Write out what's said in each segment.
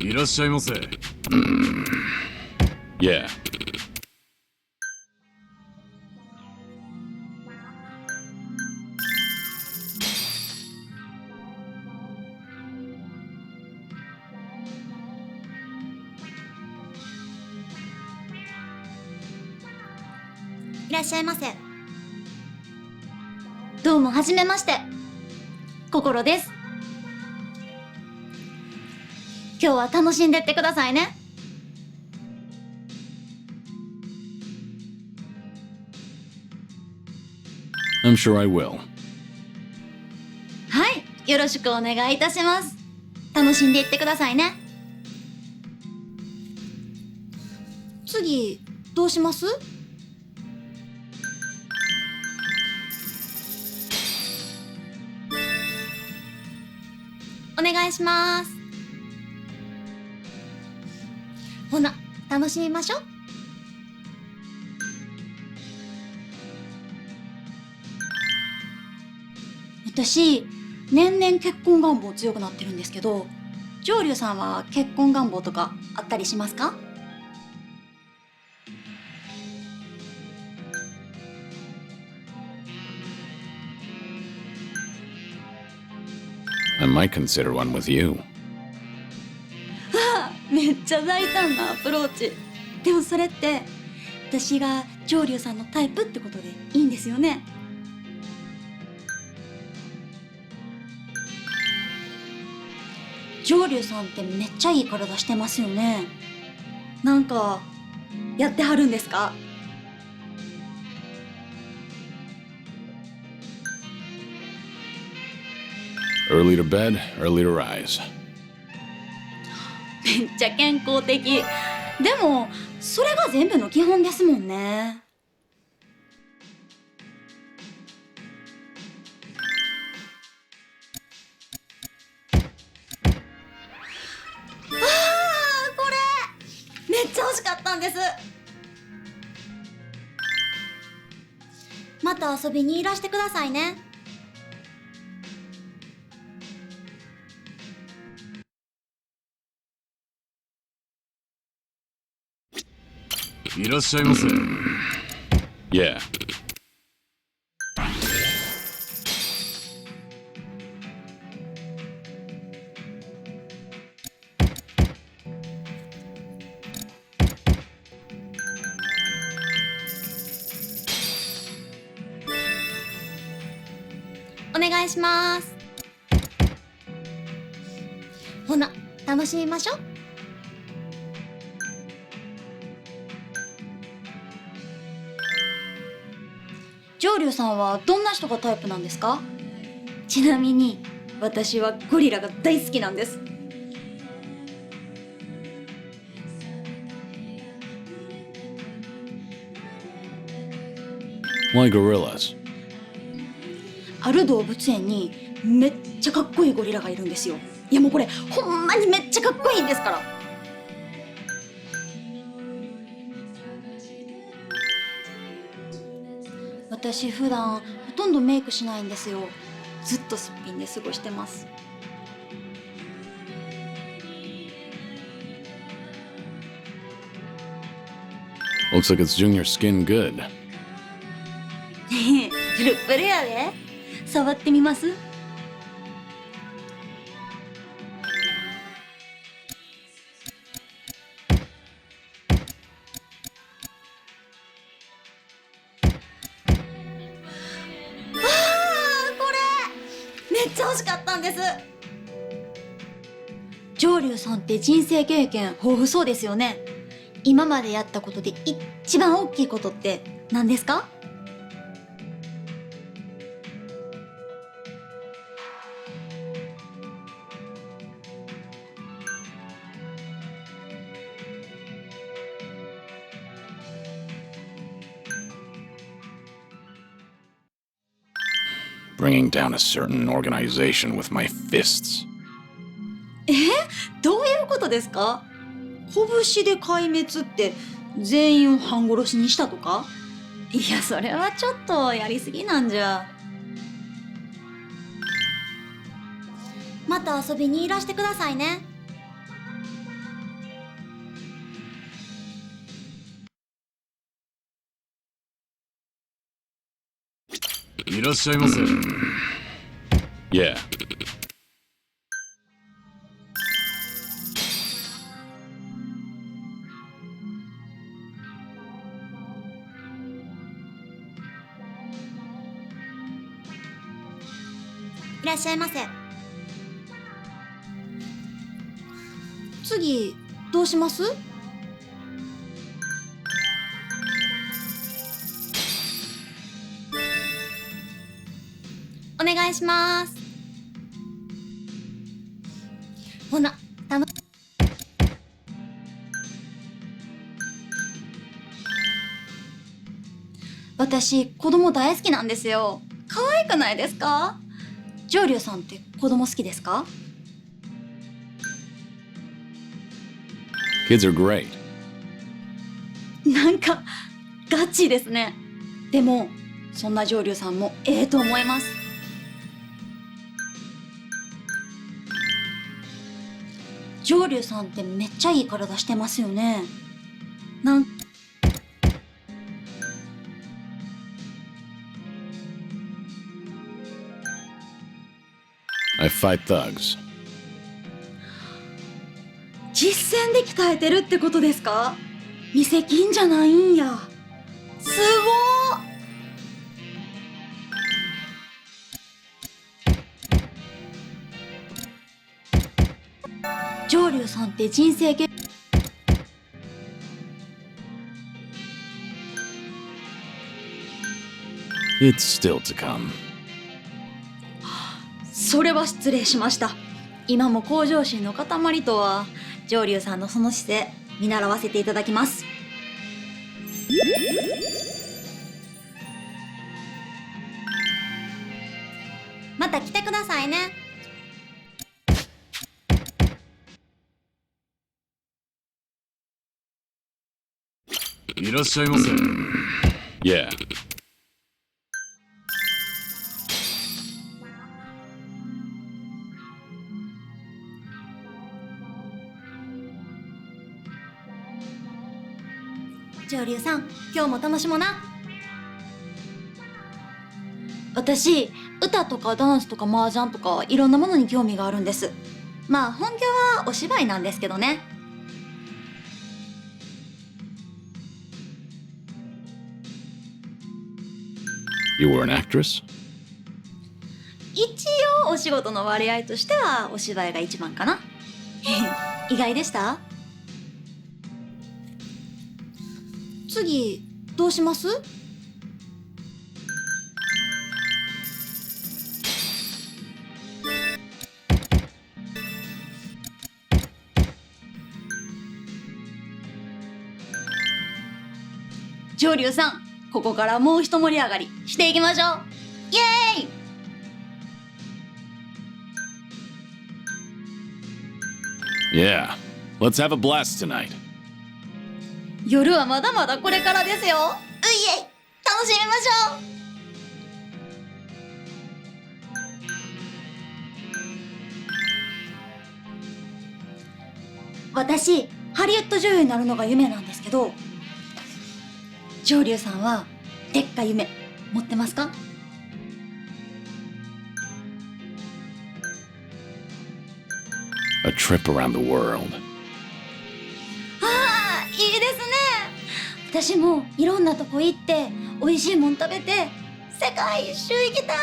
いらっしゃいませ。Yeah. いらっしゃいませ。どうもはじめまして。心です。今日は楽しんでってくださいね。I'm sure I will. はい、よろしくお願いいたします。楽しんでいってくださいね。次、どうします？お願いします。ほな、楽しみましょう。私、年々結婚願望強くなってるんですけど、上流さんは結婚願望とかあったりしますか？I might consider one with you. めっちゃ大胆なアプローチ。でもそれって私が上流さんのタイプってことでいいんですよね？上流さんってめっちゃいい体してますよね。なんかやってはるんですかEarly to bed, early to rise. めっちゃ健康的。でもそれが全部の基本ですもんね。これめっちゃ欲しかったんです。また遊びにいらしてくださいね。いらっしゃいませ。Yeah. お願いします。ほな、楽しみましょう。上流さんはどんな人がタイプなんですか？ちなみに私はゴリラが大好きなんです。Why gorillas? ある動物園にめっちゃかっこいいゴリラがいるんですよ。いやもうこれほんまにめっちゃかっこいいんですから。私普段ほとんどメイクしないんですよ。ずっとすっぴんで過ごしてます。Looks like it's doing your skin good. プルプルやで。触ってみます？めっちゃ欲しかったんです。上流さんって人生経験豊富そうですよね。今までやったことで一番大きいことって何ですか？Bringing down a certain organization with my fists. どういうことですか？拳で壊滅って全員を半殺しにしたとか？いやそれはちょっとやりすぎなんじゃ。また遊びにいらしてくださいね。いらっしゃいませ。 Yeah. いらっしゃいませ。次どうします？お願いします。ほな、私、子供大好きなんですよ。可愛くないですか？上流さんって子供好きですか？ Kids are great. なんか、ガチですね。でも、そんな上流さんもええと思います。上流さんってめっちゃいい体してますよね。I fight thugs. 実践で鍛えてるってことですか？見せ金じゃないんや。すごー。上流さんって人生ゲIt's still to come. それは失礼しました。今も向上心の塊とは、上流さんのその姿勢見習わせていただきます。また来てくださいね。いらっしゃいませ。 Yeah. 上流さん、今日も楽しもうな。私、歌とかダンスとか麻雀とかいろんなものに興味があるんです。まあ本業はお芝居なんですけどね。You were an actress? 一応お仕事の割合としてはお芝居が一番かな。意外でした？次どうします？上流さん、ここからもう一盛り上がりしていきましょう。イエーイ！Yeah. Let's have a blast tonight. 夜はまだまだこれからですよ。ういえい、楽しみましょう。私、ハリウッド女優になるのが夢なんですけど、上流さんはでっかい夢持ってますか？ A trip around the world. ああ、いいですね。私もいろんなとこ行って美味しいもん食べて世界一周行きたい。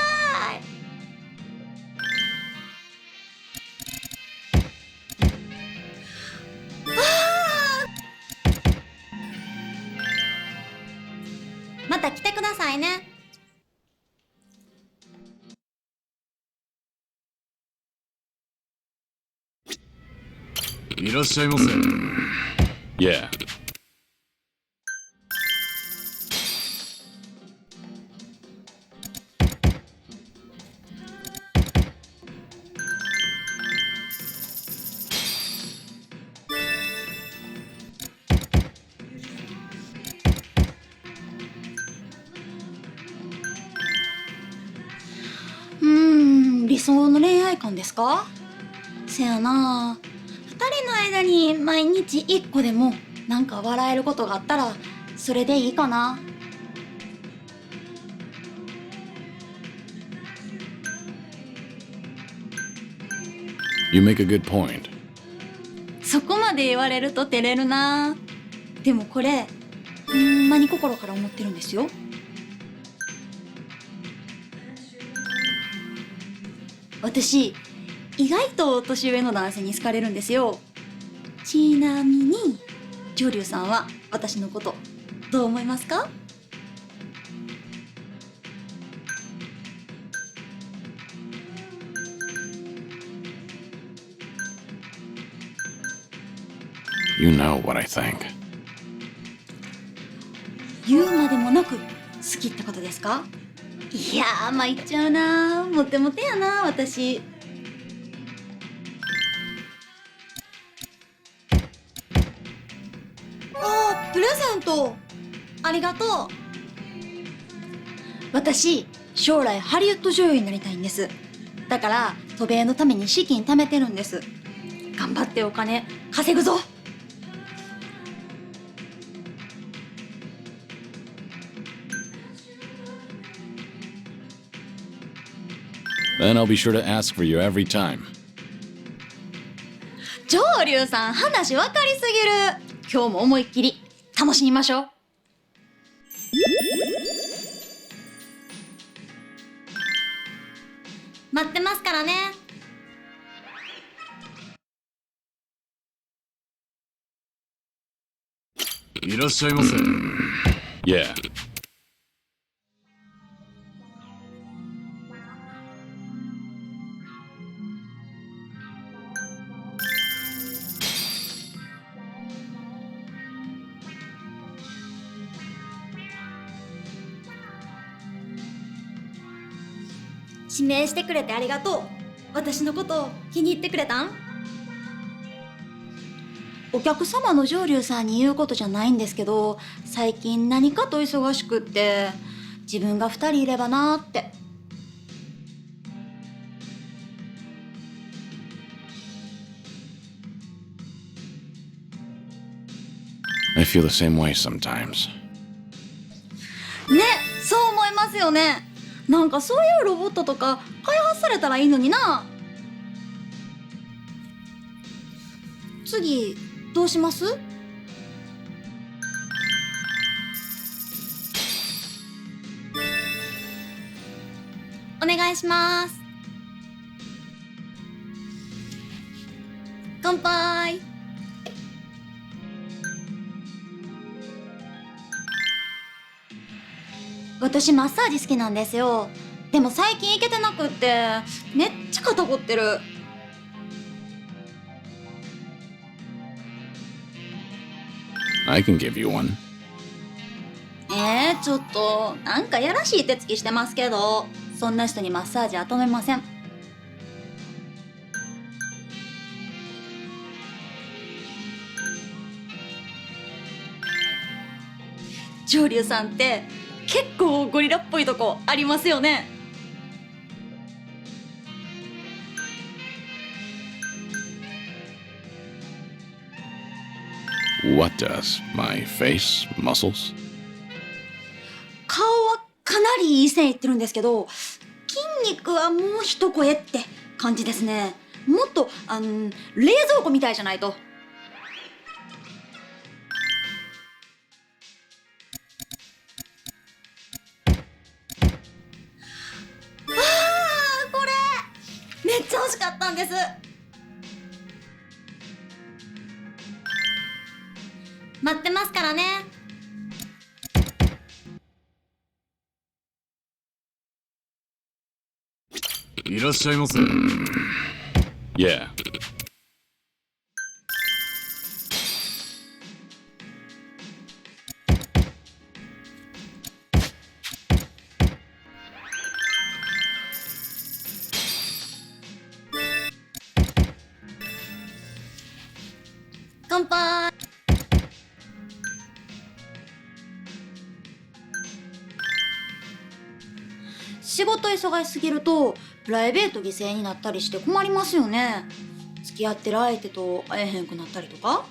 また来てくださいね。いらっしゃいませ。 Yeah. 理想の恋愛観ですか？せやな、二人の間に毎日一個でもなんか笑えることがあったらそれでいいかな。You make a good point. そこまで言われると照れるな。でもこれほんまに心から思ってるんですよ。私意外と年上の男性に好かれるんですよ。ちなみに上流さんは私のことどう思いますか？You know what I think. 言うまでもなく好きってことですか？いやー参っちゃうな。モテモテやな私。あープレゼントありがとう。私将来ハリウッド女優になりたいんです。だから渡米のために資金貯めてるんです。頑張ってお金稼ぐぞ。Then I'll be sure to ask for you every time. 上流さん話分かりすぎる。今日も思いっきり楽しみましょう。待ってますからね。いらっしゃいませ。Yeah. 指名してくれてありがとう。私のことを気に入ってくれたん？お客様の上流さんに言うことじゃないんですけど、最近何かと忙しくって自分が2人いればなーって。I feel the same way sometimes. ね、そう思いますよね。なんかそういうロボットとか開発されたらいいのにな。次どうします？お願いします。乾杯。私マッサージ好きなんですよ。でも最近行けてなくってめっちゃ肩凝ってる。I can give you one. ちょっとなんかやらしい手つきしてますけど、そんな人にマッサージは頼めません。上流さんって結構ゴリラっぽいとこありますよね。What does? My face? Muscles? 顔はかなりいい線いってるんですけど、筋肉はもう一声って感じですね。もっと冷蔵庫みたいじゃないと。これめっちゃ欲しかったんです。待ってますからね。いらっしゃいませ。Yeah. 乾杯。仕事忙しすぎるとプライベート犠牲になったりして困りますよね。付き合ってる相手と会えへんくなったりとか。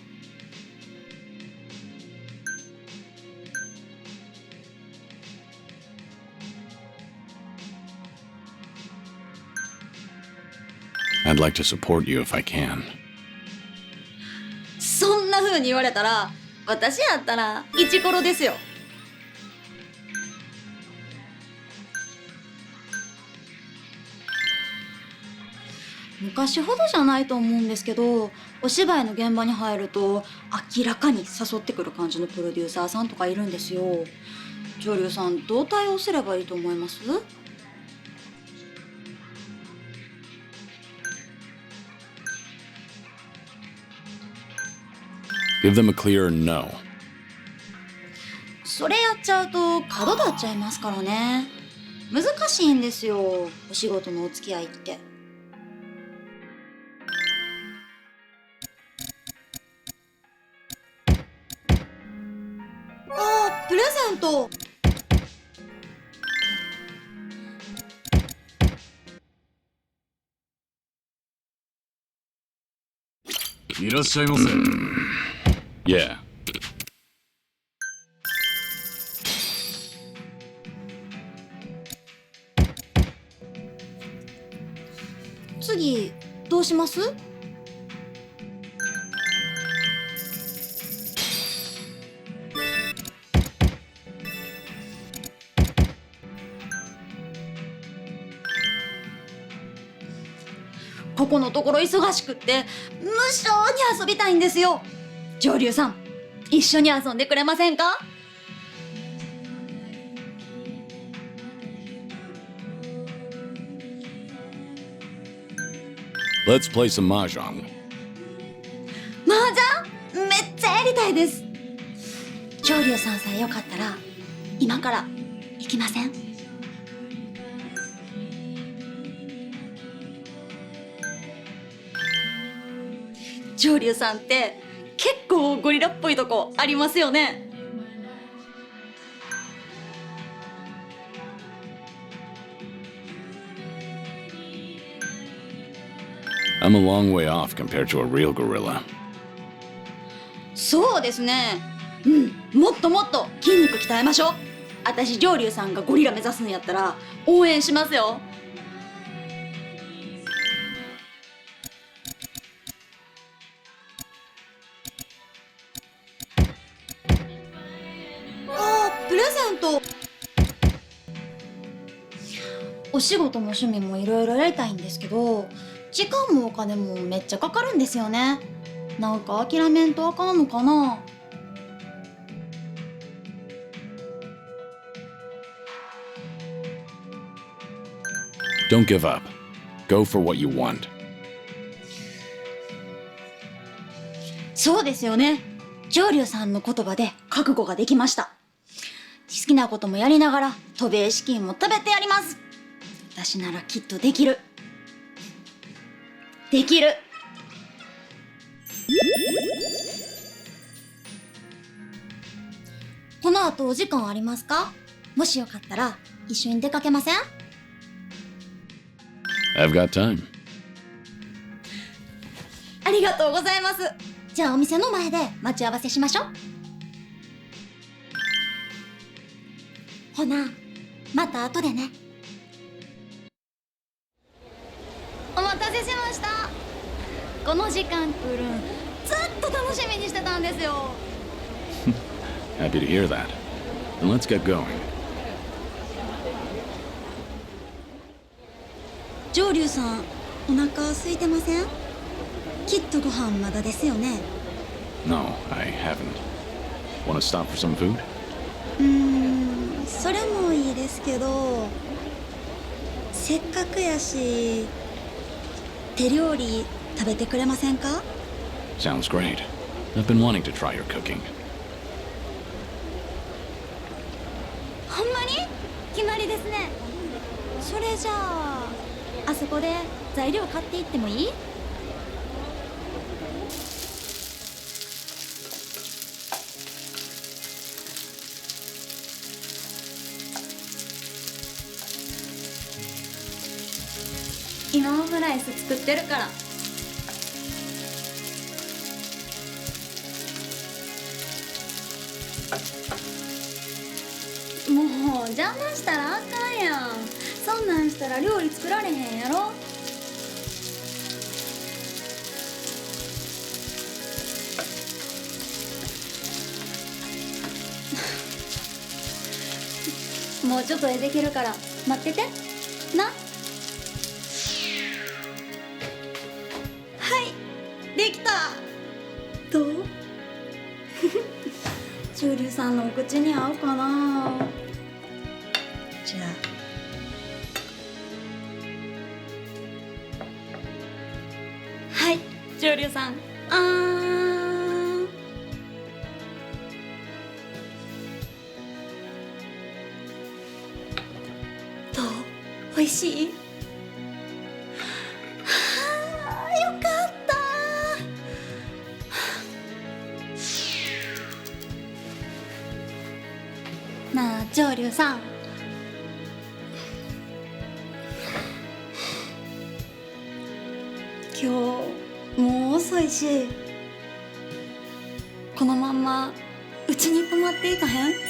I'd like to support you if I can. そんな風に言われたら私やったらイチコロですよ。昔ほどじゃないと思うんですけど、お芝居の現場に入ると明らかに誘ってくる感じのプロデューサーさんとかいるんですよ。女優さんどう対応すればいいと思います？ Give them a clear no. それやっちゃうと角立っちゃいますからね。難しいんですよ、お仕事のお付き合いって。あー、プレゼント。いらっしゃいませ。Yeah. 次どうします？ここのところ忙しくって無性に遊びたいんですよ。上流さん、一緒に遊んでくれませんかLet's play some mahjong. 麻雀めっちゃやりたいです。上流さんさえよかったら今から行きません？上流さんって結構ゴリラっぽいとこありますよね。I'm a long way off compared to a real gorilla. そうですね。もっともっと筋肉鍛えましょう。私上流さんがゴリラ目指すんやったら応援しますよ。プレゼント。お仕事も趣味もいろいろやりたいんですけど、時間もお金もめっちゃかかるんですよね。なんか諦めんとあかんのかな。Don't give up. Go for what you want. そうですよね。上流さんの言葉で覚悟ができました。好きなこともやりながら渡米資金も食べてやります。私ならきっとできる。できる。この後お時間ありますか？もしよかったら一緒に出かけません？ I've got time. ありがとうございます。じゃあお店の前で待ち合わせしましょう。ほな、また後でね。お待たせしました。この時間来るんずっと楽しみにしてたんですよ。Happy to hear that. Then let's get going. 上流さん、お腹空いてません？きっとご飯まだですよね。No, I haven't. Want to stop for some food? それもいいですけど、せっかくやし手料理食べてくれませんか？ Sounds great. I've been wanting to try your cooking. ほんまに決まりですね。それじゃああそこで材料買っていってもいい？今オムライス作ってるから。もう邪魔したらあかんやん。そんなんしたら料理作られへんやろ。もうちょっとでできるから待っててな。はいできた。どう中流さんのお口に合うかな。じゃあはい中流さんどうおいしい。はあよかったなあ上流さん、今日もう遅いしこのまんまうちに泊まっていかへん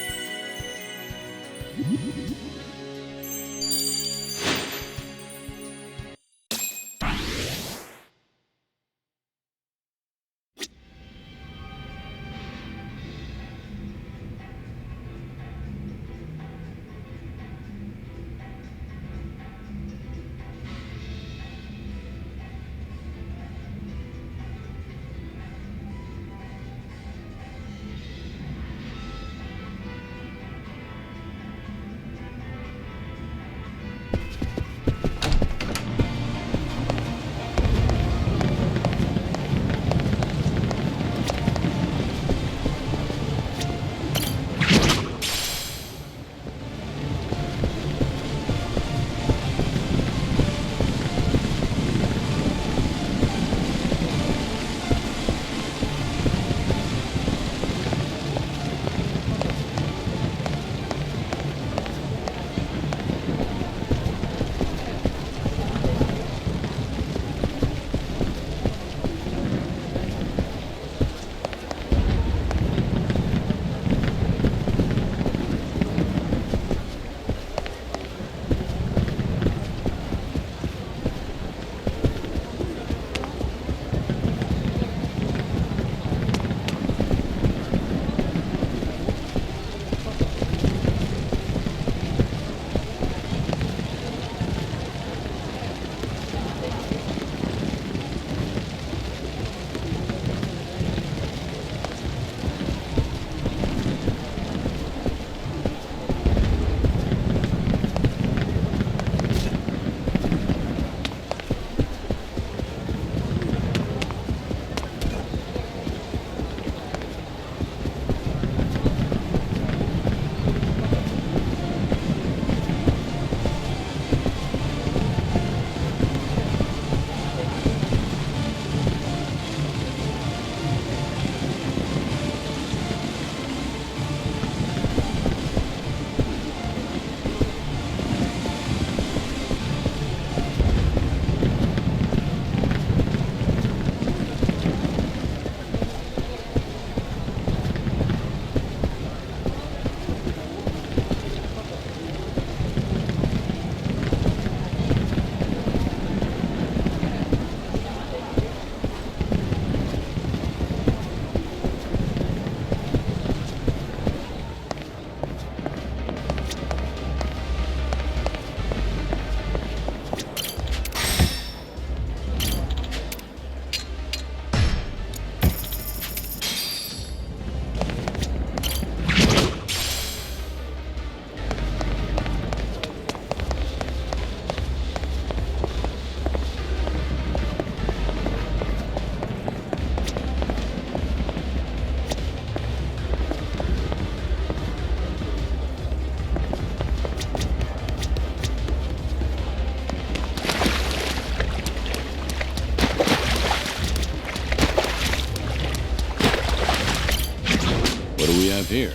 ？have here?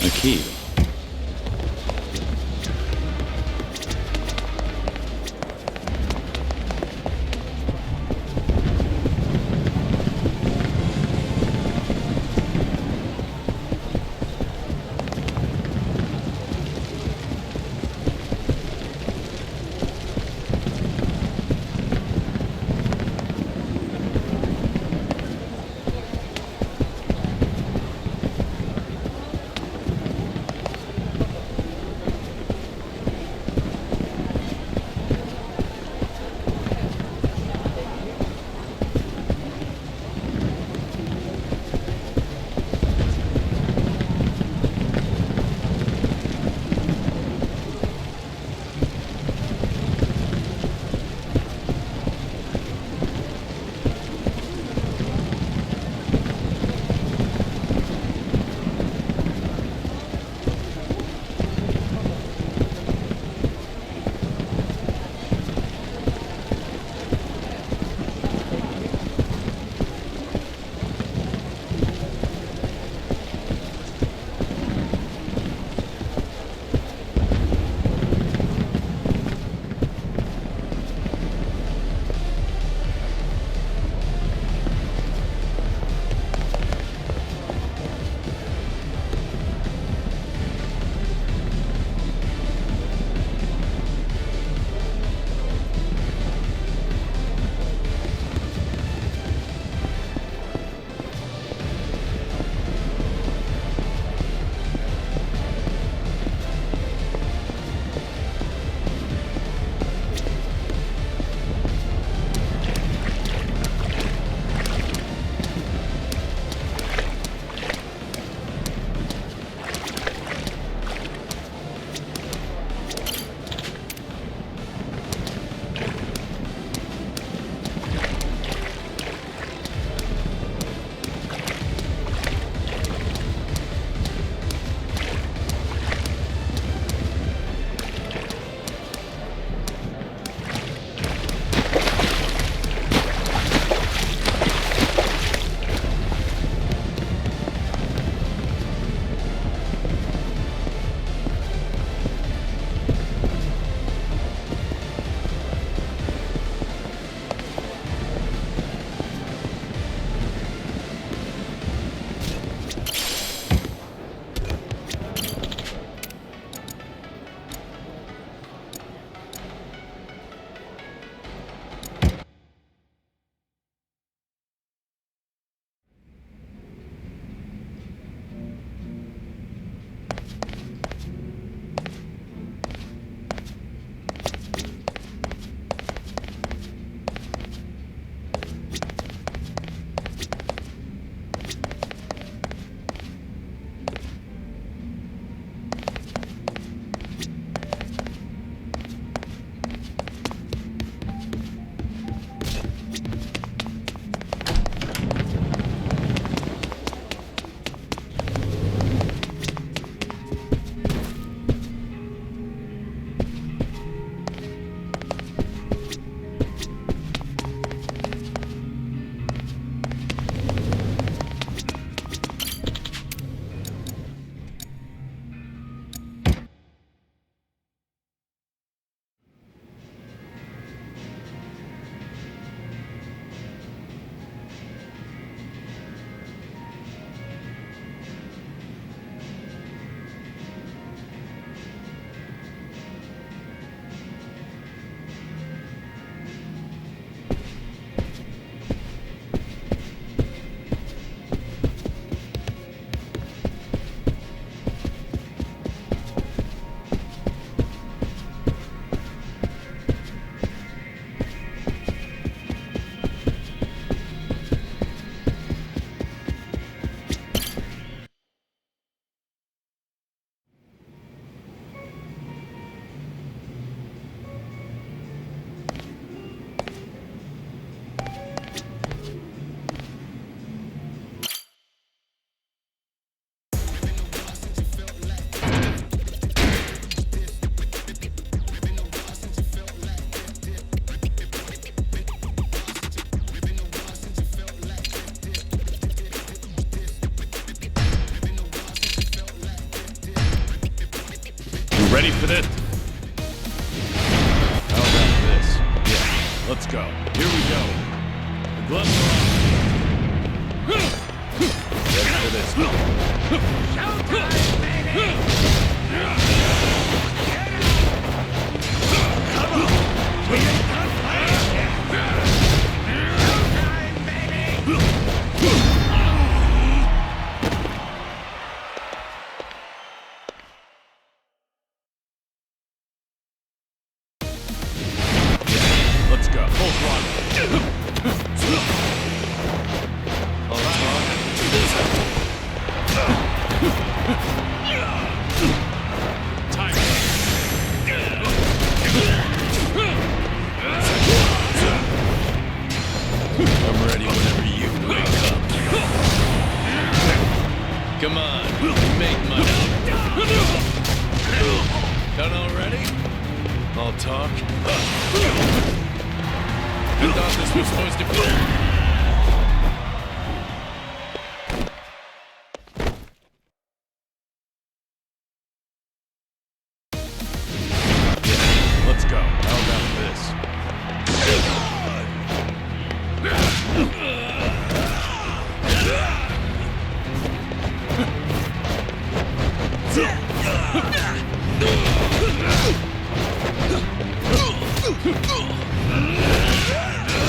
A key. Ready for this? How about this? Yeah, let's go. Here we go. The gloves are on. Ready for this? Let's go. Full throttle. All right. Time. I'm ready whenever you wake up. Come on, make money. Done already? I'll talk. I thought this was supposed to be. Let's go. How about this?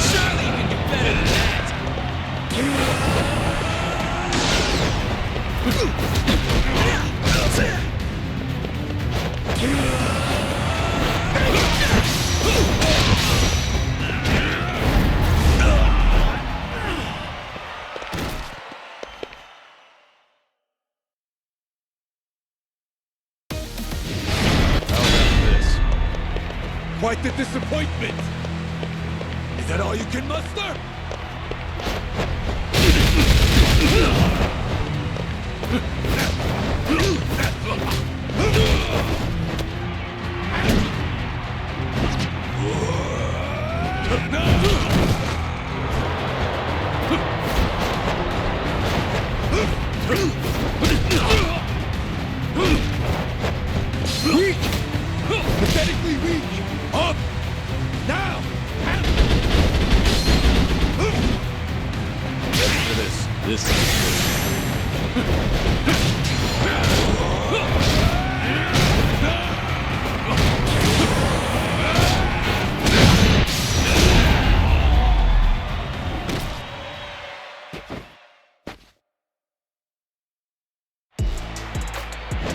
Surely you can do better than that! How about this? Quite the disappointment! Is that all you can muster? Weak! Pathetically weak! Up! Now! Ready for this. This is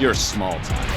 You're small time.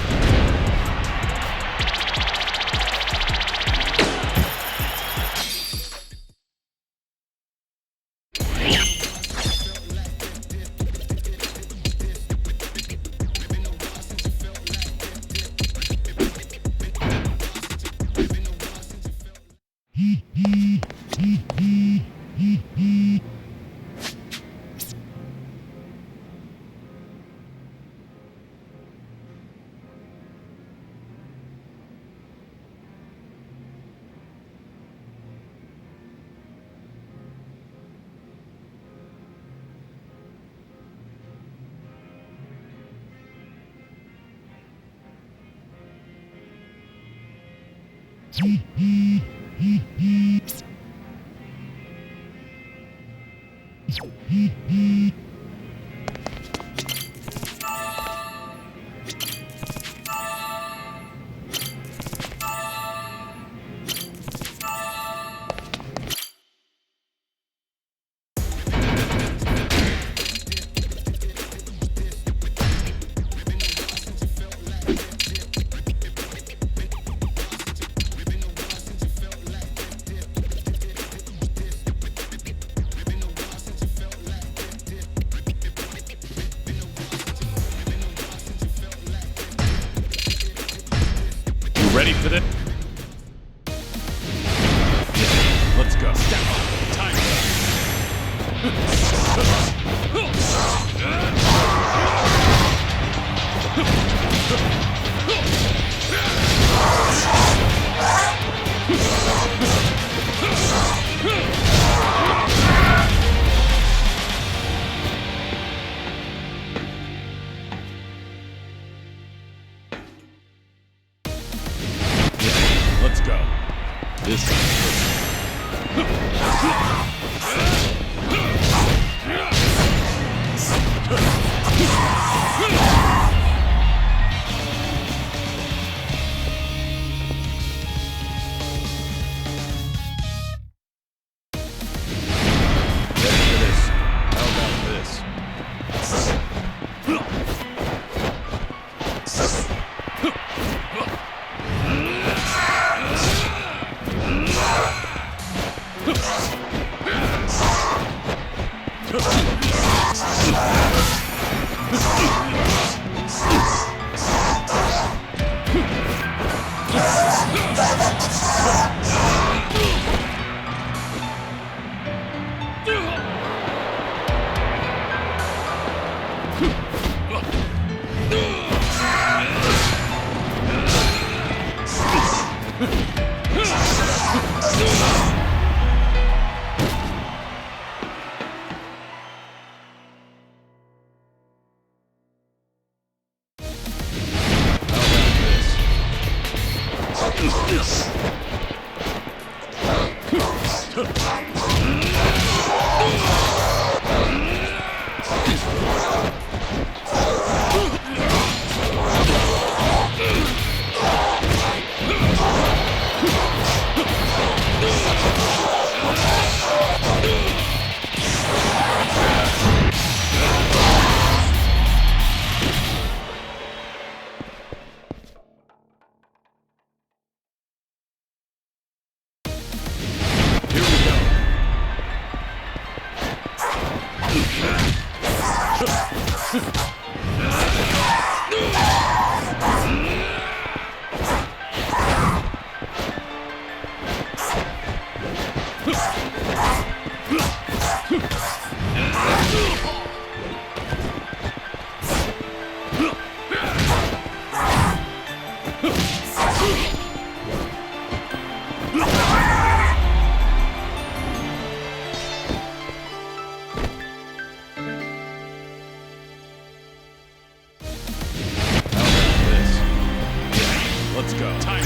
Ready for this? Let's go. Step up. Time. This How about this? Let's go. Time.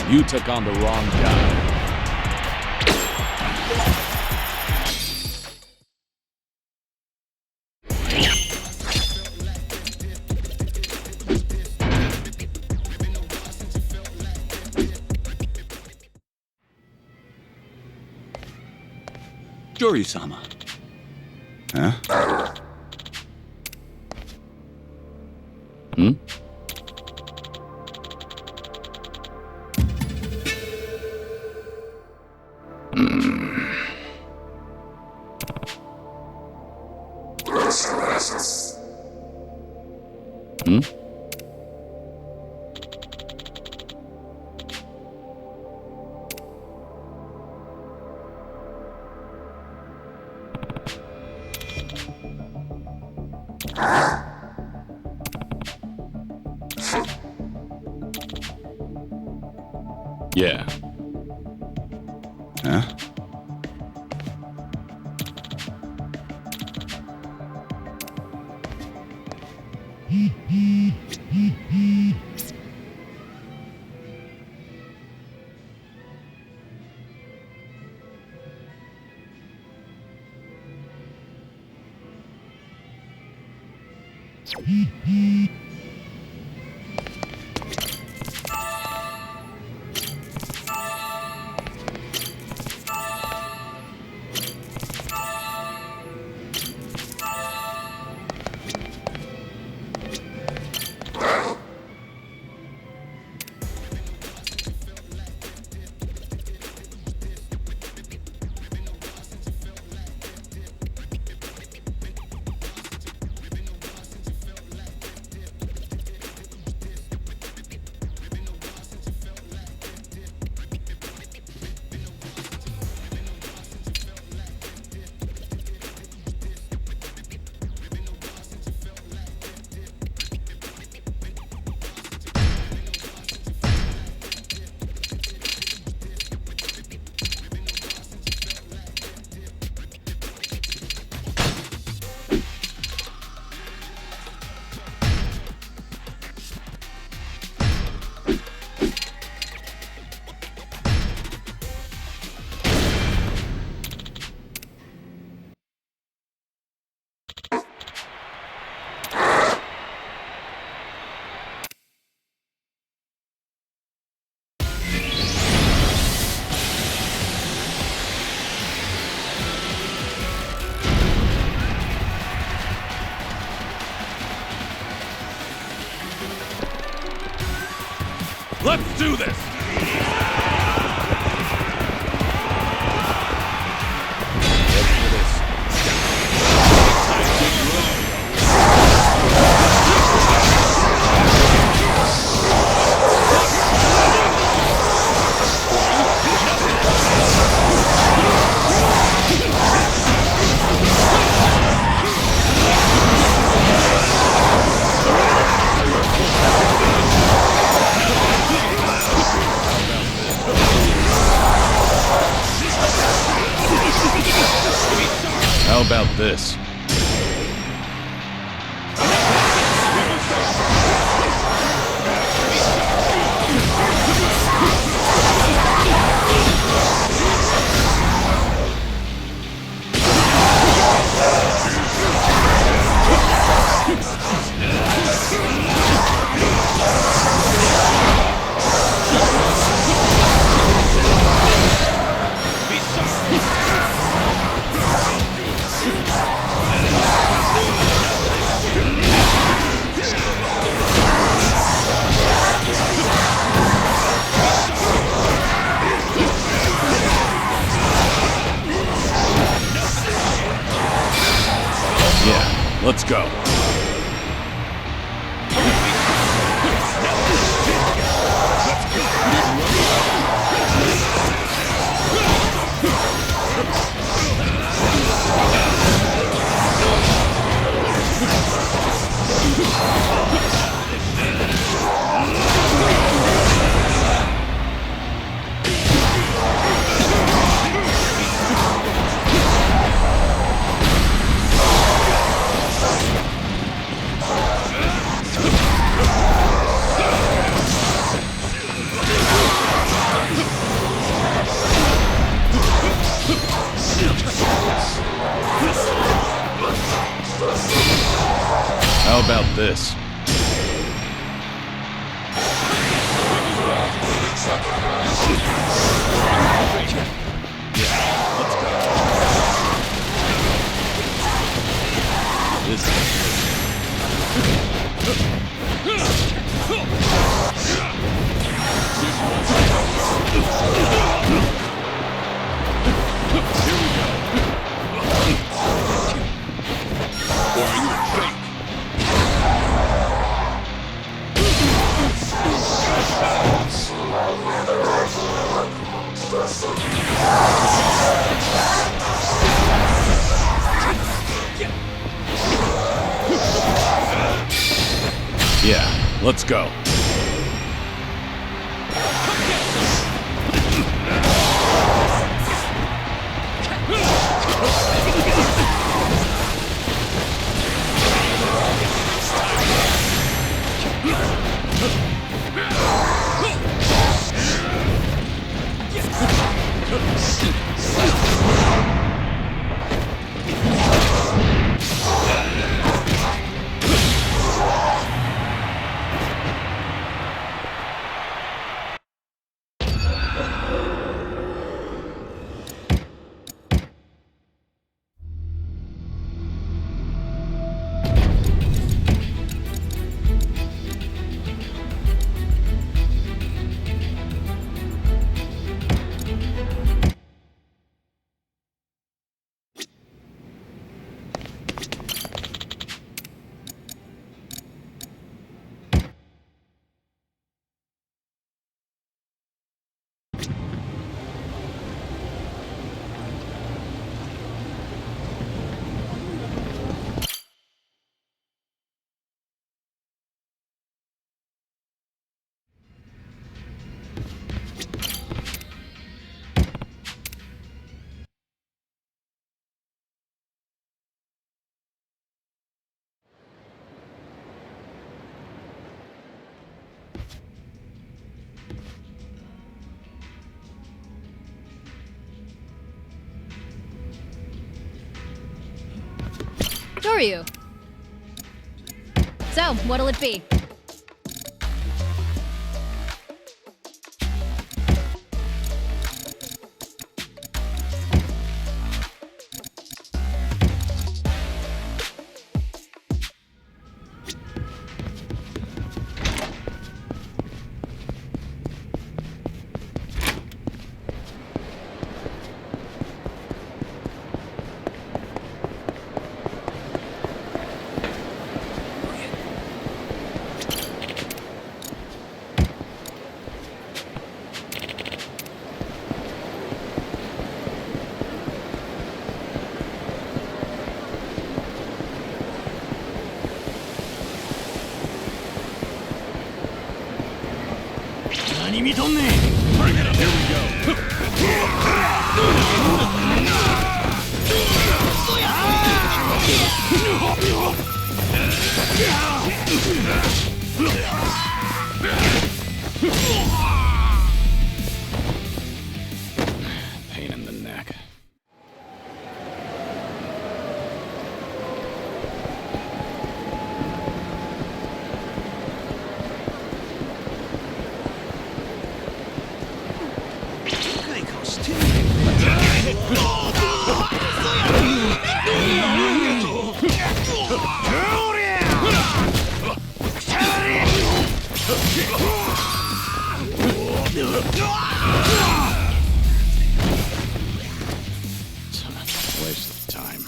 You took on the wrong guy. Jory-sama. Huh? Hmm? Hmm? Yeah. Huh? Let's do this! Ready for this? How about this? Yeah, let's go. How about this? Yeah, let's go. Yeah, let's go. Doryu. So, what'll it be? 何見とんねん。 Here we go. Pain in the neck. Waste of time.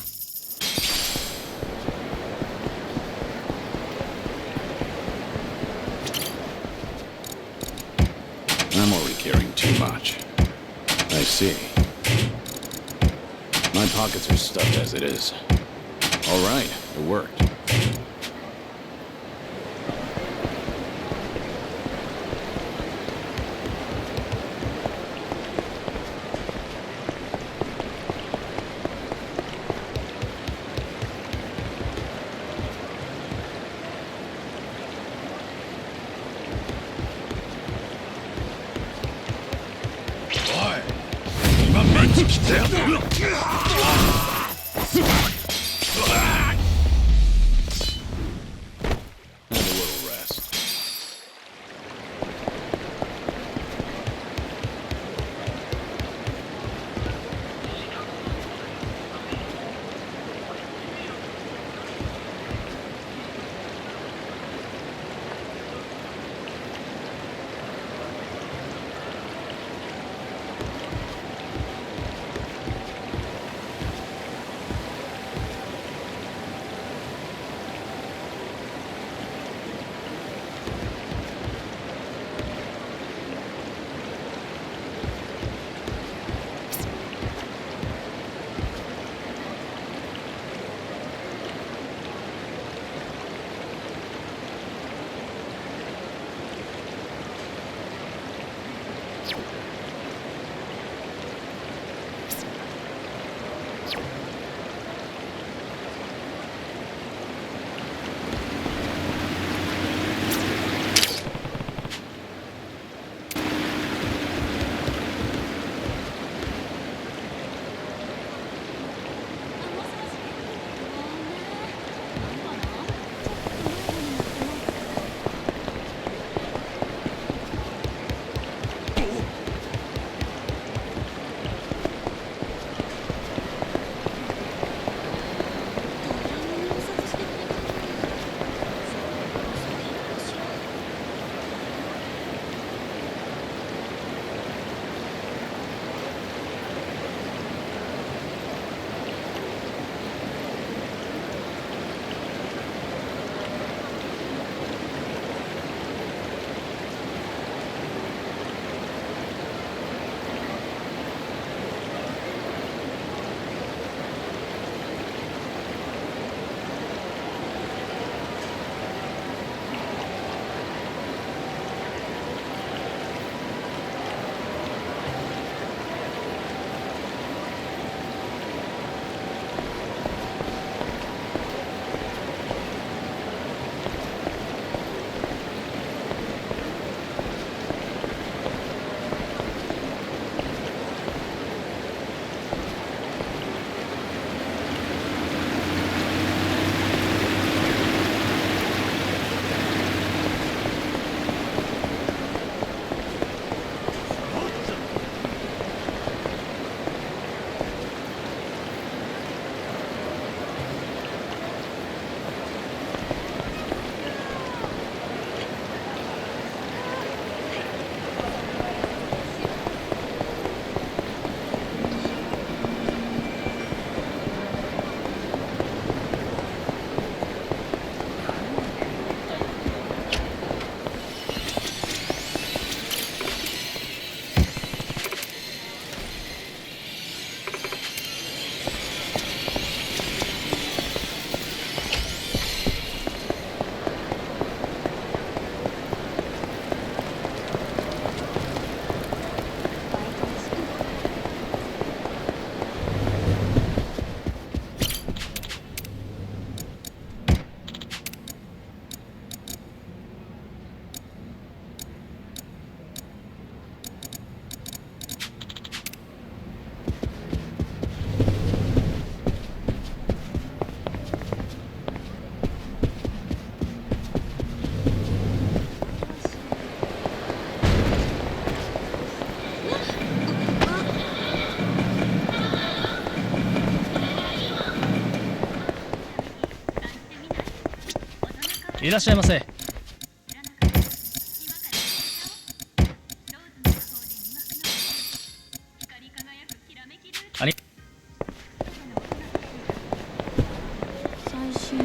I'm already carrying too much. I see. My pockets are stuffed as it is. All right, it worked. Have a little rest. いらっしゃいませ。あり最新の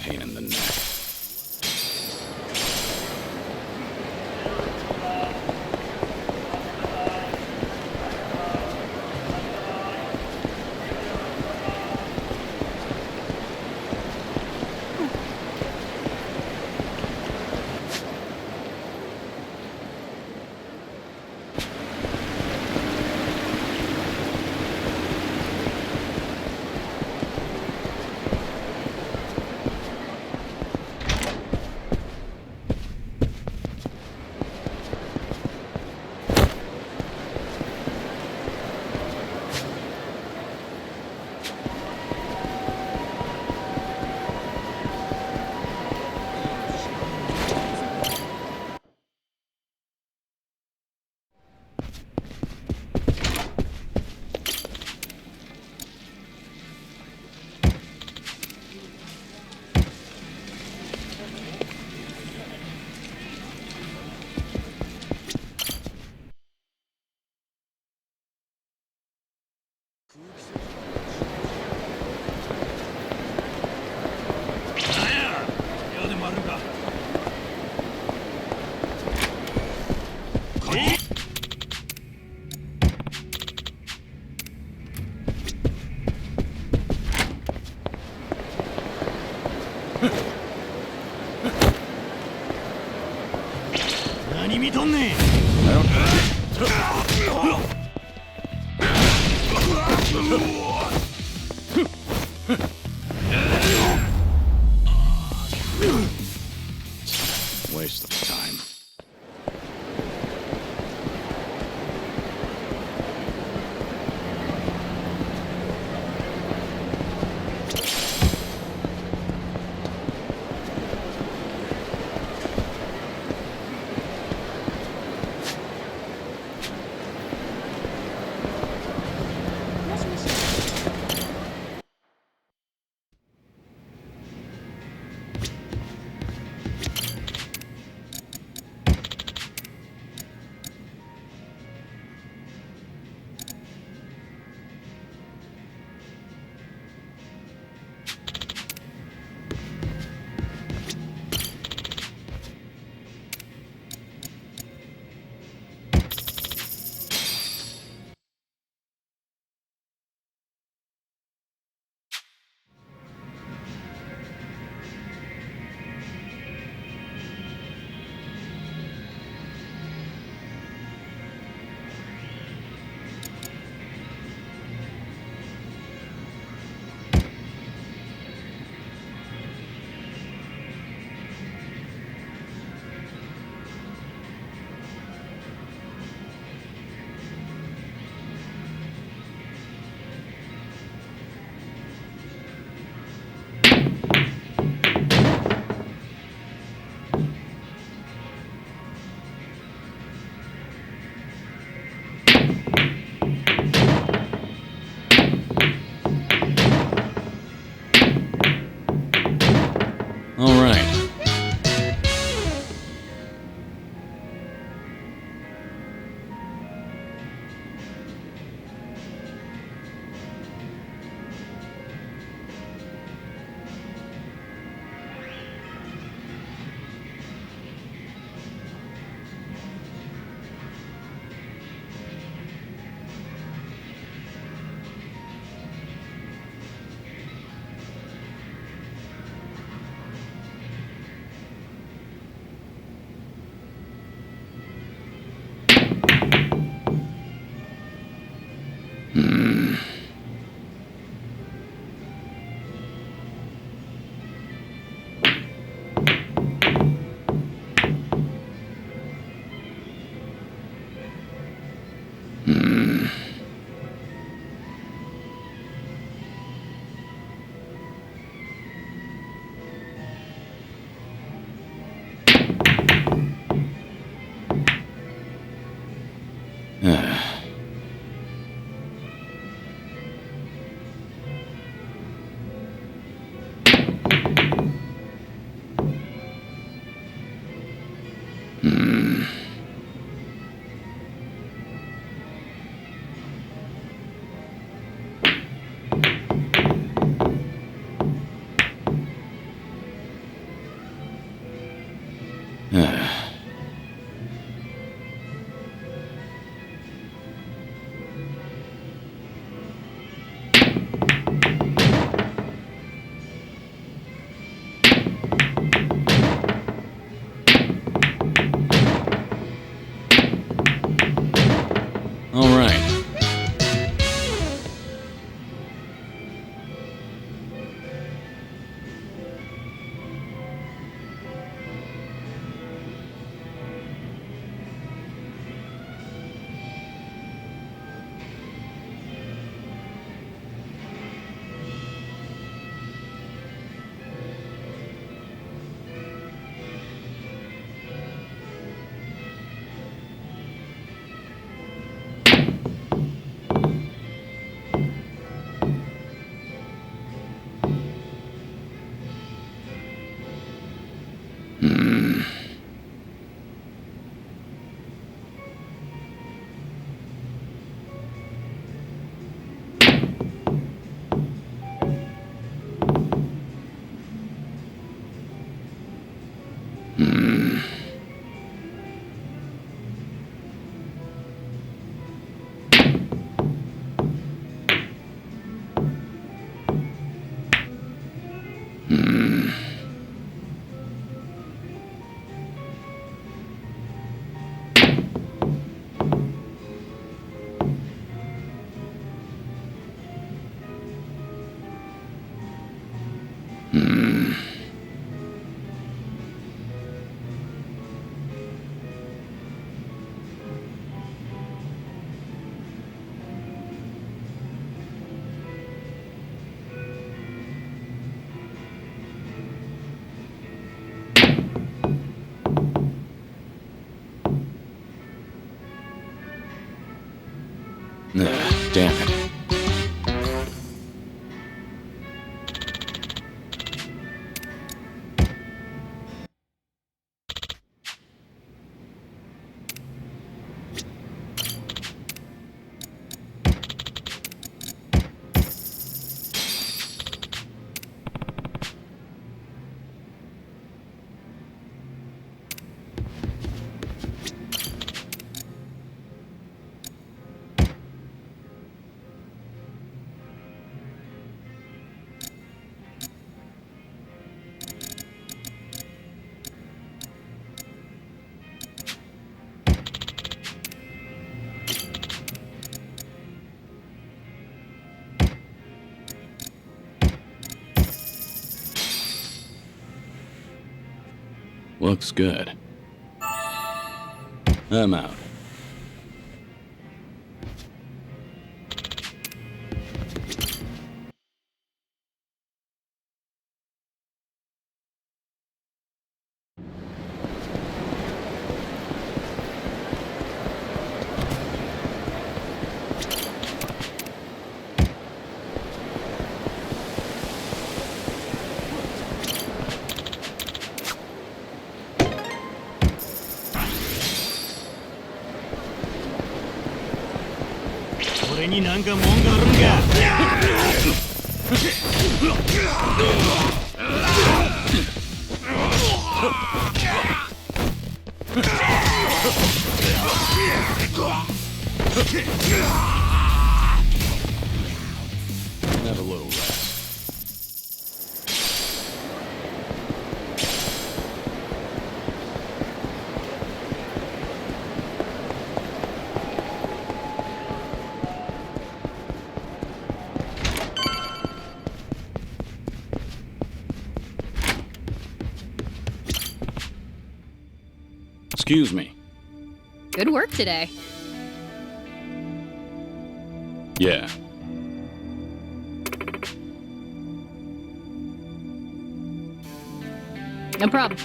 Pain in the neck. Waste of time. All right. Damn it. Looks good. I'm out. Have a little rest. Excuse me. Good work today. Yeah. No problem.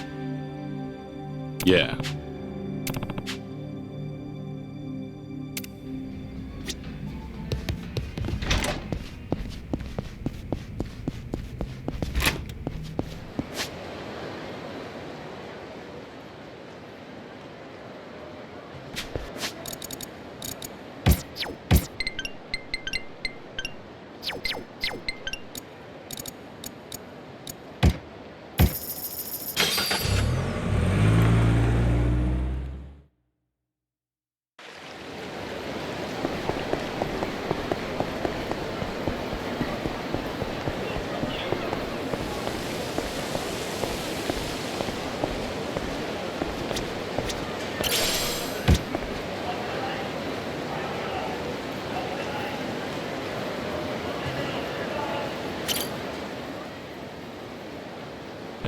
Yeah.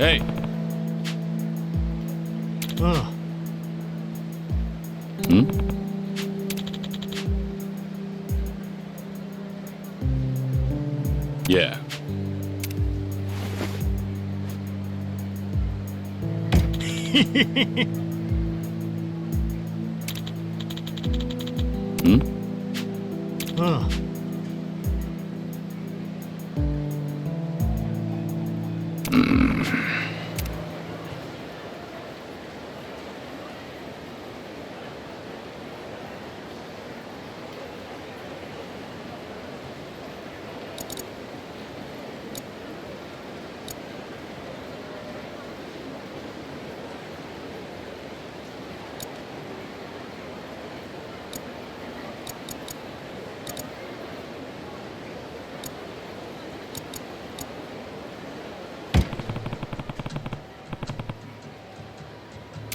Hey, hmm? Yeah. Hmm?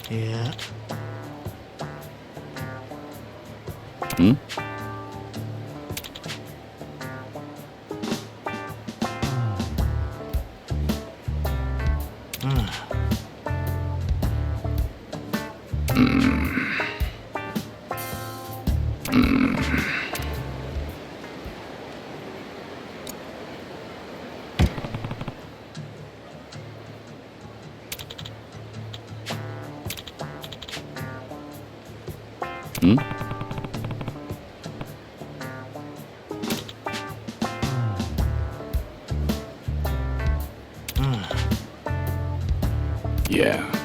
Yeah. Hmm? Hmm? Yeah.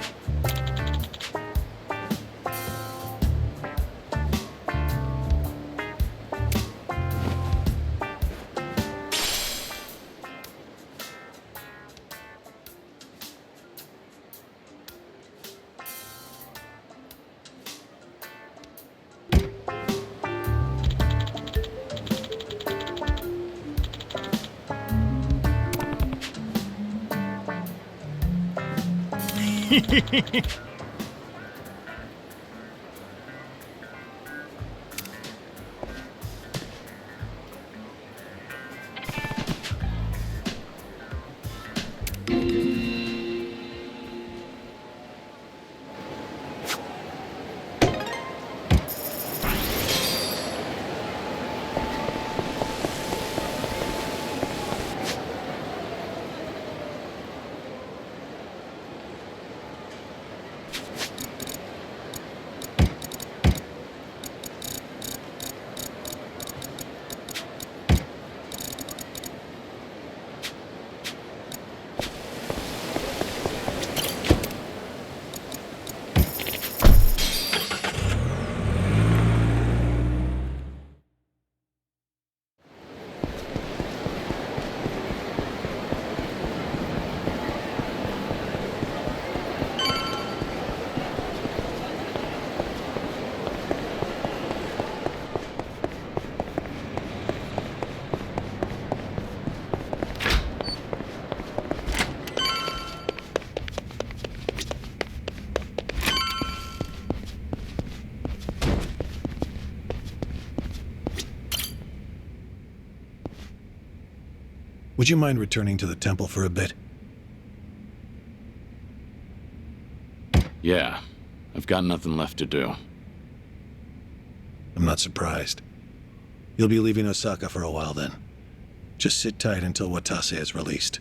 Would you mind returning to the temple for a bit? Yeah. I've got nothing left to do. I'm not surprised. You'll be leaving Osaka for a while then. Just sit tight until Watase is released.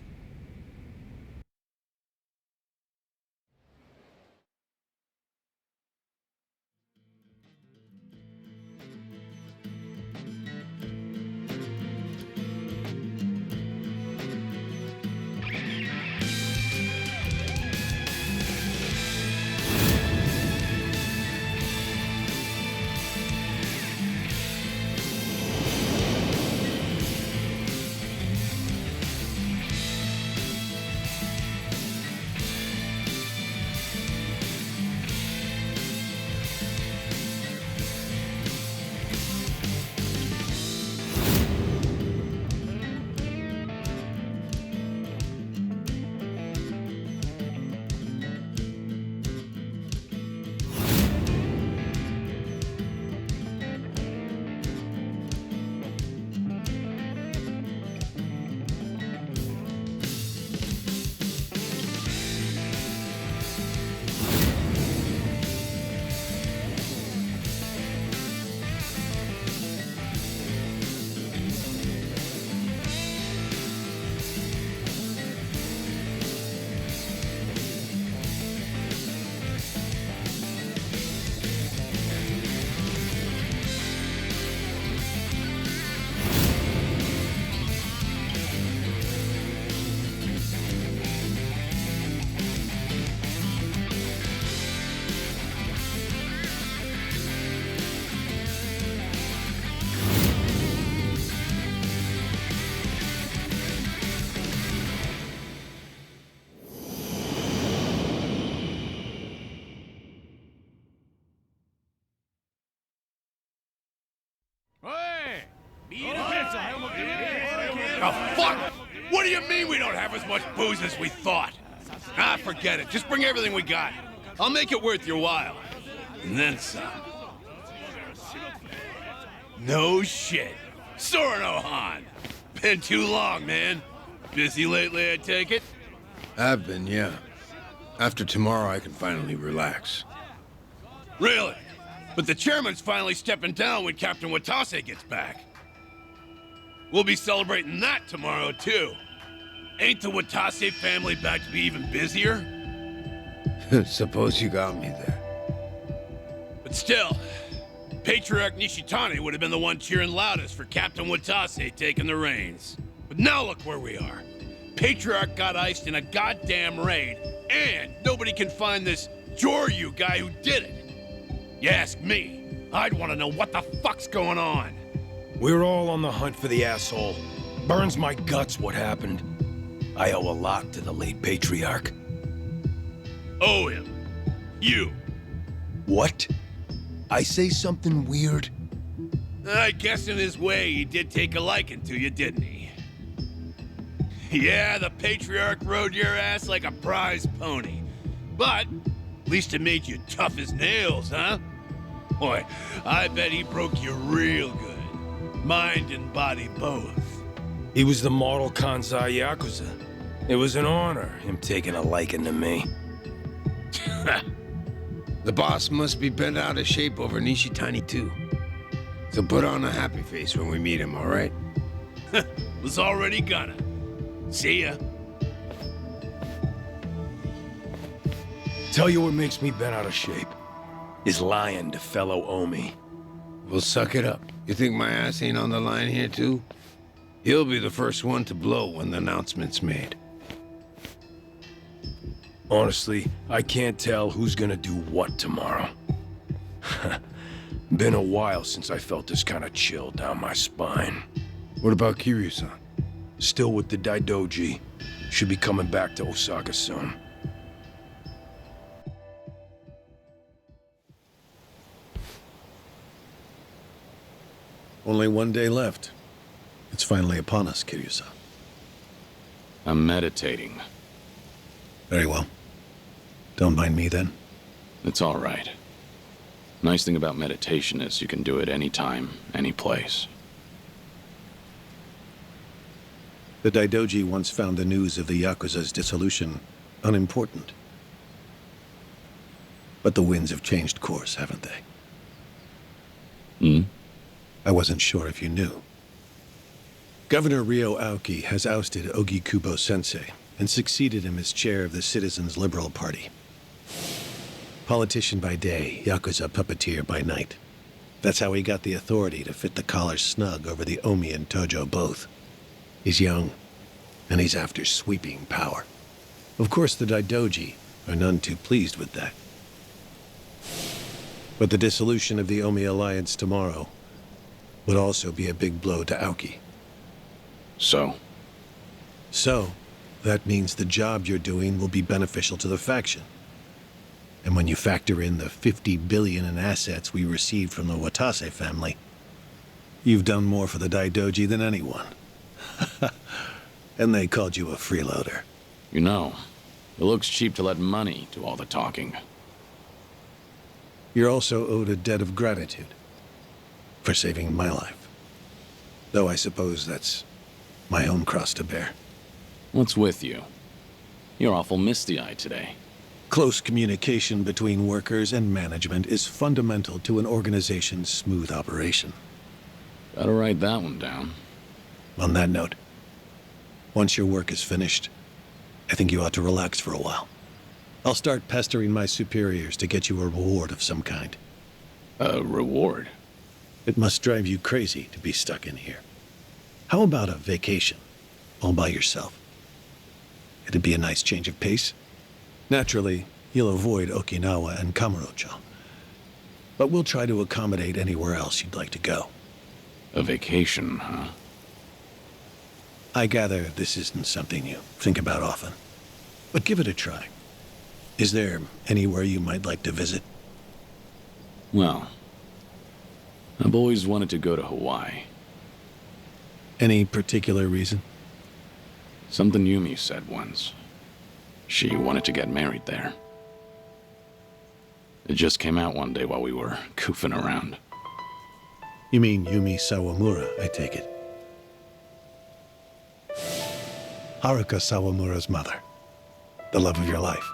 Oh, fuck! What do you mean we don't have as much booze as we thought? Ah, forget it. Just bring everything we got. I'll make it worth your while. And then some. No shit. Sorno Han. Been too long, man. Busy lately, I take it? I've been, yeah. After tomorrow, I can finally relax. Really? But the chairman's finally stepping down when Captain Watase gets back. We'll be celebrating that tomorrow, too. Ain't the Watase family back to be even busier? Suppose you got me there. But still, Patriarch Nishitani would have been the one cheering loudest for Captain Watase taking the reins. But now look where we are. Patriarch got iced in a goddamn raid, and nobody can find this Joryu guy who did it. You ask me, I'd want to know what the fuck's going on. We're all on the hunt for the asshole. Burns my guts what happened. I owe a lot to the late Patriarch. Owe him. You. What? I say something weird? I guess in his way he did take a liking to you, didn't he? Yeah, the Patriarch rode your ass like a prize pony. But at least it made you tough as nails, huh? Boy, I bet he broke you real good. Mind and body both. He was the model Kansai Yakuza. It was an honor, him taking a liking to me. The boss must be bent out of shape over Nishitani, too. So put on a happy face when we meet him, all right? Was already gonna. See ya. Tell you what makes me bent out of shape. Is lying to fellow Omi. Well, suck it up. You think my ass ain't on the line here, too? He'll be the first one to blow when the announcement's made. Honestly, I can't tell who's gonna do what tomorrow. Been a while since I felt this kind of chill down my spine. What about Kiryu-san? Still with the Daidoji. Should be coming back to Osaka soon. Only one day left. It's finally upon us, Kiryu-san. I'm meditating. Very well. Don't mind me, then. It's all right. Nice thing about meditation is you can do it anytime, any place. The Daidoji once found the news of the Yakuza's dissolution unimportant. But the winds have changed course, haven't they? Hmm? I wasn't sure if you knew. Governor Ryo Aoki has ousted Ogi Kubo-sensei and succeeded him as chair of the Citizens' Liberal Party. Politician by day, Yakuza puppeteer by night. That's how he got the authority to fit the collar snug over the Omi and Tojo both. He's young, and he's after sweeping power. Of course, the Daidoji are none too pleased with that. But the dissolution of the Omi alliance tomorrow would also be a big blow to Aoki. So, that means the job you're doing will be beneficial to the faction. And when you factor in the $50 billion in assets we received from the Watase family, you've done more for the Daidoji than anyone. And they called you a freeloader. you know, it looks cheap to let money do all the talking. You're also owed a debt of gratitude for saving my life. Though I suppose that's my own cross to bear. What's with you? You're awful misty-eyed today. Close communication between workers and management is fundamental to an organization's smooth operation. Gotta write that one down. On that note, once your work is finished, I think you ought to relax for a while. I'll start pestering my superiors to get you a reward of some kind. A reward? It must drive you crazy to be stuck in here. How about a vacation, all by yourself? It'd be a nice change of pace. Naturally, you'll avoid Okinawa and Kamurocho. But we'll try to accommodate anywhere else you'd like to go. A vacation, huh? I gather this isn't something you think about often. But give it a try. Is there anywhere you might like to visit? Well, I've always wanted to go to Hawaii. Any particular reason? Something Yumi said once. She wanted to get married there. It just came out one day while we were goofing around. You mean Yumi Sawamura, I take it. Haruka Sawamura's mother. The love of your life.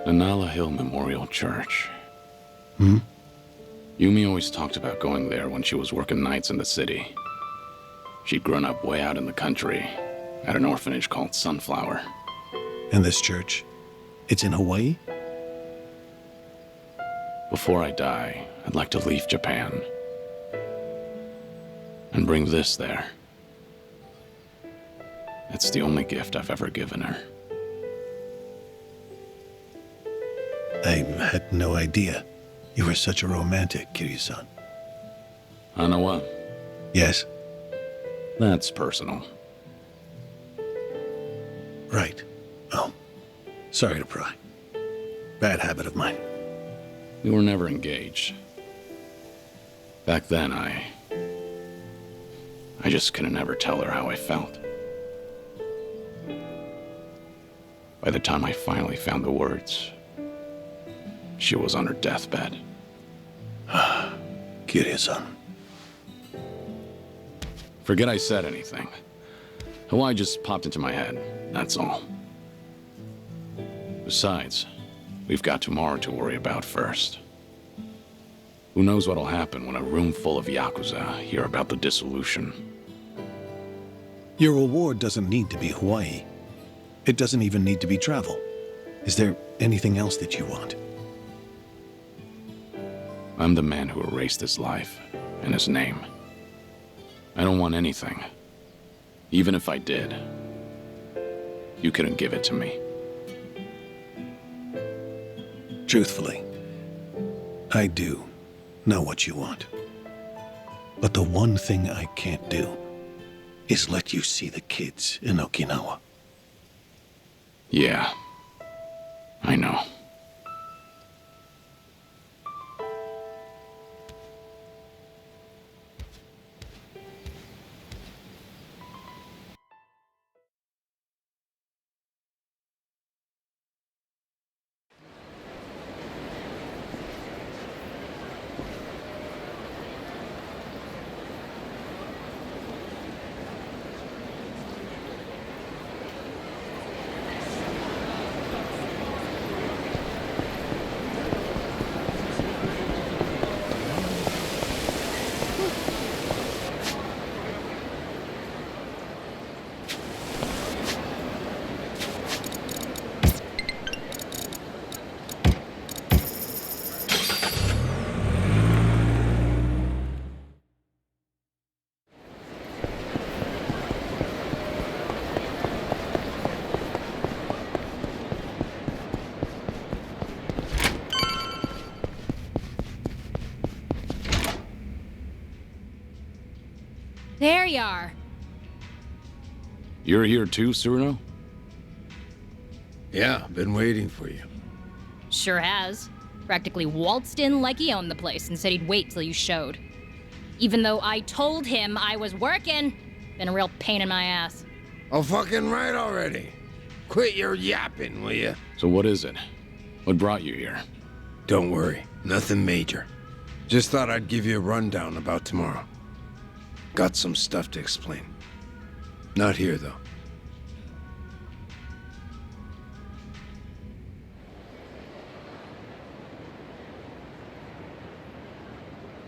Nanala Hill Memorial Church. Hmm? Yumi always talked about going there when she was working nights in the city. She'd grown up way out in the country, at an orphanage called Sunflower. And this church? It's in Hawaii? Before I die, I'd like to leave Japan. And bring this there. It's the only gift I've ever given her. I had no idea. You were such a romantic, Kiryu-san. Hanawa, Yes? that's personal. Right. Oh. Sorry to pry. Bad habit of mine. We were never engaged. Back then, I just couldn't ever tell her how I felt. By the time I finally found the words, she was on her deathbed. Kiryu-san. Forget I said anything. Hawaii just popped into my head, that's all. Besides, we've got tomorrow to worry about first. Who knows what'll happen when a room full of Yakuza hear about the dissolution. Your reward doesn't need to be Hawaii. It doesn't even need to be travel. Is there anything else that you want? I'm the man who erased his life and his name. I don't want anything. Even if I did, you couldn't give it to me. Truthfully, I do know what you want. But the one thing I can't do is let you see the kids in Okinawa. Yeah, I know. There you are. You're here too, Tsuruno? Yeah, been waiting for you. Sure has. Practically waltzed in like he owned the place and said he'd wait till you showed. Even though I told him I was working. Been a real pain in my ass. Oh, fucking right already. Quit your yapping, will you? So what is it? What brought you here? Don't worry, nothing major. Just thought I'd give you a rundown about tomorrow. Got some stuff to explain. Not here, though.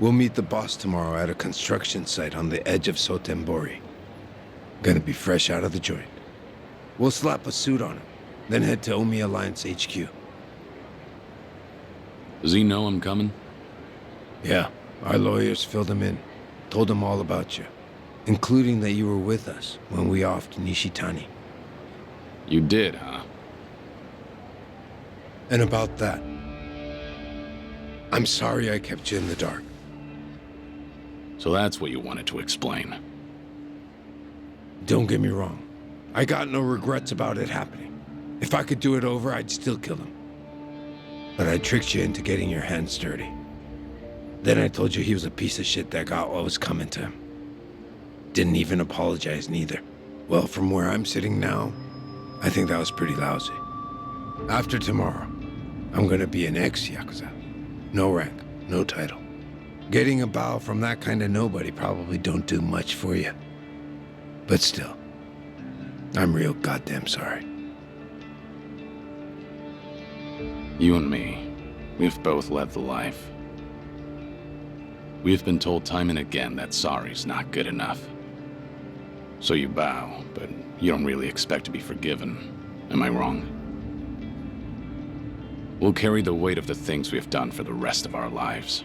We'll meet the boss tomorrow at a construction site on the edge of Sotembori. Gonna be fresh out of the joint. We'll slap a suit on him, then head to Omi Alliance HQ. Does he know I'm coming? Yeah, our lawyers filled him in. Told him all about you, including that you were with us when we offed Nishitani. You did, huh? And about that, I'm sorry I kept you in the dark. So that's what you wanted to explain. Don't get me wrong. I got no regrets about it happening. If I could do it over, I'd still kill him. But I tricked you into getting your hands dirty. Then I told you he was a piece of shit that got what was coming to him. Didn't even apologize neither. Well, from where I'm sitting now, I think that was pretty lousy. After tomorrow, I'm gonna be an ex-Yakuza. No rank, no title. Getting a bow from that kind of nobody probably don't do much for you. But still, I'm real goddamn sorry. You and me, we've both led the life. We've been told time and again that sorry's not good enough. So you bow, but you don't really expect to be forgiven. Am I wrong? We'll carry the weight of the things we've done for the rest of our lives.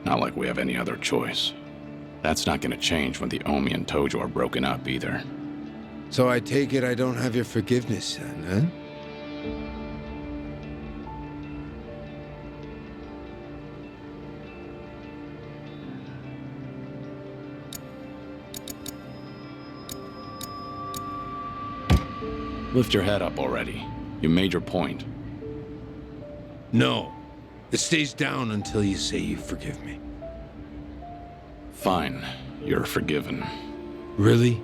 Not like we have any other choice. That's not gonna change when the Omi and Tojo are broken up either. So I take it I don't have your forgiveness then, huh? Lift your head up already. You made your point. No. It stays down until you say you forgive me. Fine. You're forgiven. Really?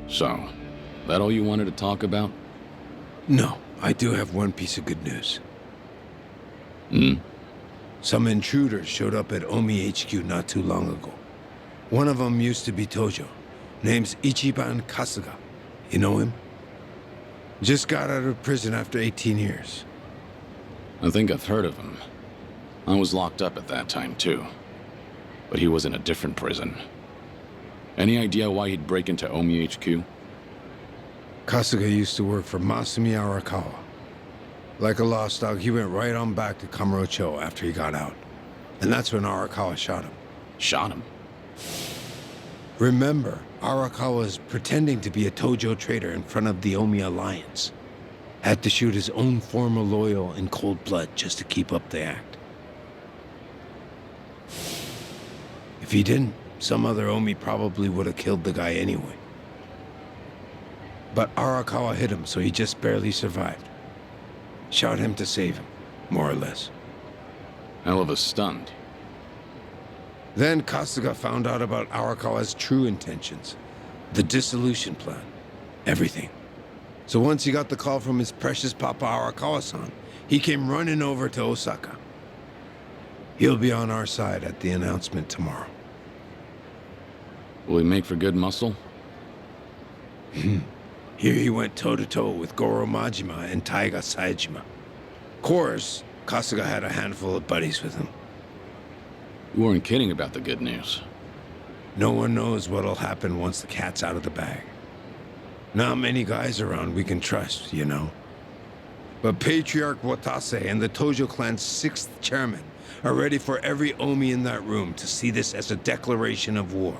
So, that all you wanted to talk about? No. I do have one piece of good news. Hmm? Some intruders showed up at Omi HQ not too long ago. One of them used to be Tojo. Name's Ichiban Kasuga. You know him? Just got out of prison after 18 years. I think I've heard of him. I was locked up at that time, too. But he was in a different prison. Any idea why he'd break into Omi HQ? Kasuga used to work for Masumi Arakawa. Like a lost dog, he went right on back to Kamurocho after he got out. And that's when Arakawa shot him. Shot him? Remember, Arakawa was pretending to be a Tojo traitor in front of the Omi Alliance. Had to shoot his own former loyal in cold blood just to keep up the act. If he didn't, some other Omi probably would have killed the guy anyway. But Arakawa hit him, so he just barely survived. Shot him to save him, more or less. Hell of a stunt. Then Kasuga found out about Arakawa's true intentions. The dissolution plan. Everything. So once he got the call from his precious Papa Arakawa-san, he came running over to Osaka. He'll be on our side at the announcement tomorrow. Will he make for good muscle? Here he went toe-to-toe with Goro Majima and Taiga Saejima. Of course, Kasuga had a handful of buddies with him. You weren't kidding about the good news. No one knows what'll happen once the cat's out of the bag. Not many guys around we can trust, you know. But Patriarch Watase and the Tojo clan's 6th chairman are ready for every Omi in that room to see this as a declaration of war.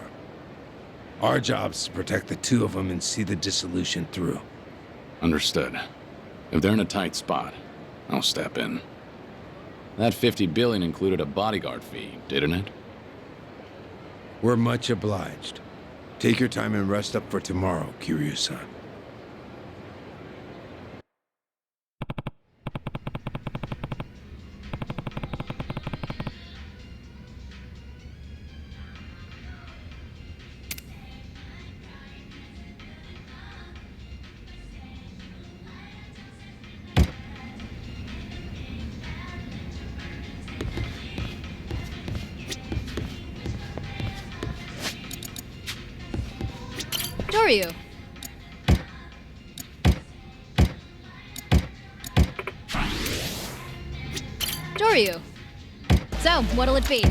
Our job's to protect the two of them and see the dissolution through. Understood. If they're in a tight spot, I'll step in. That 50 billion included a bodyguard fee, didn't it? We're much obliged. Take your time and rest up for tomorrow, Kiryu-san. Doryu. Doryu. So, what'll it be?